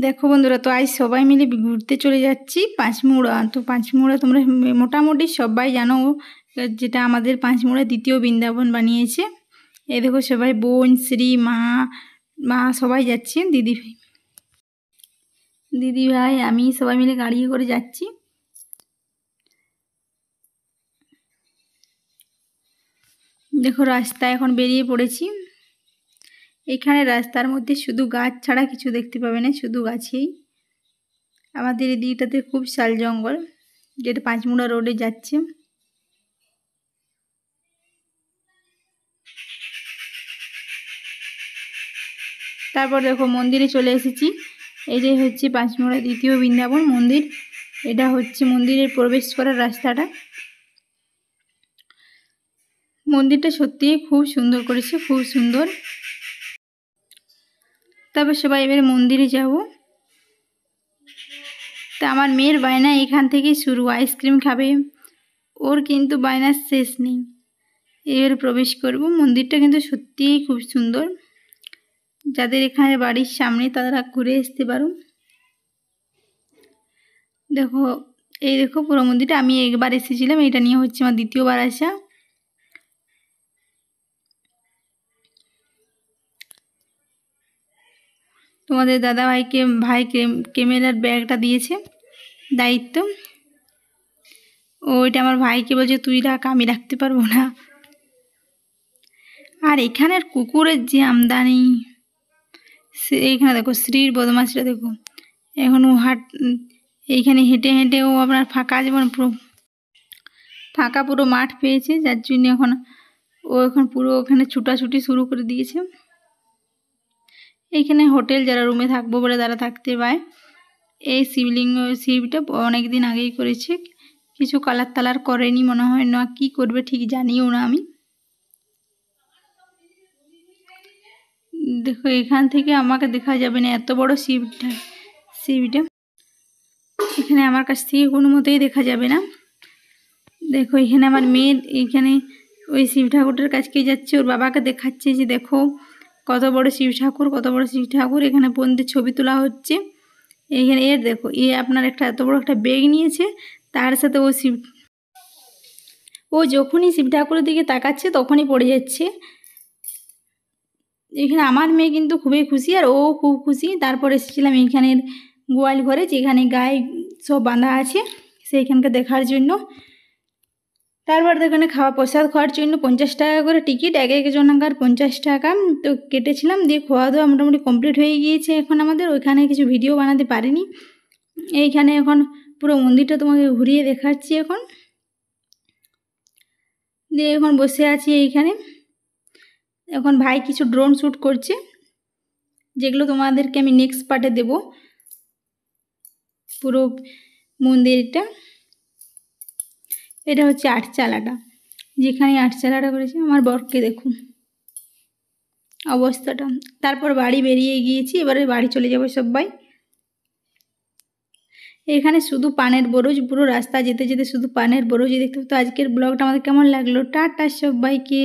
দেখো বন্ধুরা, তো আজ সবাই মিলে ঘুরতে চলে যাচ্ছি পাঁচমুড়া। তো পাঁচমুড়া তোমরা মোটামুটি সবাই জানো, যেটা আমাদের পাঁচমুড়া দ্বিতীয় বৃন্দাবন বানিয়েছে। এই দেখো সবাই বোন, শ্রী, মা সবাই যাচ্ছে, দিদি ভাই আমি সবাই মিলে গাড়ি করে যাচ্ছি। দেখো রাস্তা এখন বেরিয়ে পড়েছি। এখানে রাস্তার মধ্যে শুধু গাছ ছাড়া কিছু দেখতে পাবে না, শুধু গাছেই। আমাদের এই দিকটাতে খুব শাল জঙ্গল, যেটা পাঁচমুড়া রোডে যাচ্ছে। তারপর দেখো মন্দিরে চলে এসেছি। এটাই হচ্ছে পাঁচমুড়া দ্বিতীয় বৃন্দাবন মন্দির। এটা হচ্ছে মন্দিরের প্রবেশ করার রাস্তাটা। মন্দিরটা সত্যিই খুব সুন্দর করেছে, খুব সুন্দর। তারপর সবাই এবারে মন্দিরে যাব। তা আমার মেয়ের বায়না এখান থেকেই শুরু, আইসক্রিম খাবে। ওর কিন্তু বায়নার শেষ নেই। এবারে প্রবেশ করব। মন্দিরটা কিন্তু সত্যিই খুব সুন্দর। যাদের এখানে বাড়ির সামনে তারা ঘুরে আসতে পারো। দেখো এই দেখো পুরো মন্দিরটা। আমি একবার এসেছিলাম, এটা নিয়ে হচ্ছে আমার দ্বিতীয়বার আসা। তোমাদের দাদা ভাই ক্যামেরার ব্যাগটা দিয়েছে দায়িত্ব। ওইটা আমার ভাইকে বলছে তুই রাখ, আমি রাখতে পারবো না। আর এখানের কুকুরের যে আমদানি, এইখানে দেখো শ্রীর বদমাশটা দেখো। এখন ও এইখানে হেঁটে হেঁটে ও আপনার ফাঁকা যেমন পুরো মাঠ পেয়েছে, যার জন্য এখন পুরো ওখানে ছুটাছুটি শুরু করে দিয়েছে। এইখানে হোটেল যারা রুমে থাকবো বলে তারা থাকতে পায়। এই শিবটা অনেক দিন আগেই করেছে, কিছু কালার করেনি মনে হয়, না কি করবে ঠিক জানিও না আমি। দেখো এখান থেকে আমাকে দেখা যাবে না, এত বড় শিবটা। এখানে আমার কাছ থেকে কোনো মতেই দেখা যাবে না। দেখো এখানে আমার মেয়ে এইখানে ওই শিব ঠাকুরটার কাছকে যাচ্ছে, ওর বাবাকে দেখাচ্ছে যে দেখো কত বড় শিব ঠাকুর। এখানে বন্ধের ছবি তোলা হচ্ছে। এইখানে দেখো আপনার এত বড় একটা ব্যাগ নিয়েছে, তার সাথে ও যখনই শিব ঠাকুরের দিকে তাকাচ্ছে তখনই পড়ে যাচ্ছে। এখানে আমার মেয়ে কিন্তু খুবই খুশি, আর ও খুব খুশি। তারপর এসেছিলাম এইখানের গোয়াল ঘরে, যেখানে গায়ে সব বাঁধা আছে, সেইখানকে দেখার জন্য। তারপর এখানে প্রসাদ খাওয়ার জন্য 50 টাকা করে টিকিট, এক জনাকার 50 টাকা। তো কেটেছিলাম, দিয়ে খাওয়া দাওয়া মোটামুটি কমপ্লিট হয়ে গিয়েছে। এখন আমাদের ওইখানে কিছু ভিডিও বানাতে পারিনি। এইখানে এখন পুরো মন্দিরটা তোমাকে ঘুরিয়ে দেখাচ্ছি এখন। দিয়ে এখন বসে আছি এইখানে। এখন ভাই কিছু ড্রোন শ্যুট করছে, যেগুলো তোমাদেরকে আমি নেক্সট পার্টে দেব। পুরো মন্দিরটা, এটা হচ্ছে আটচালাটা, যেখানে আটচালাটা করেছে। আমার বরকে দেখুন অবস্থাটা। তারপর বাড়ি বেরিয়ে গিয়েছি, এবারে বাড়ি চলে যাব সবাই। এখানে শুধু পানের বরজ, পুরো রাস্তা যেতে যেতে শুধু পানের বরজই দেখতে। তো আজকের ব্লগটা আমাদের কেমন লাগলো, টাটা সবাইকে।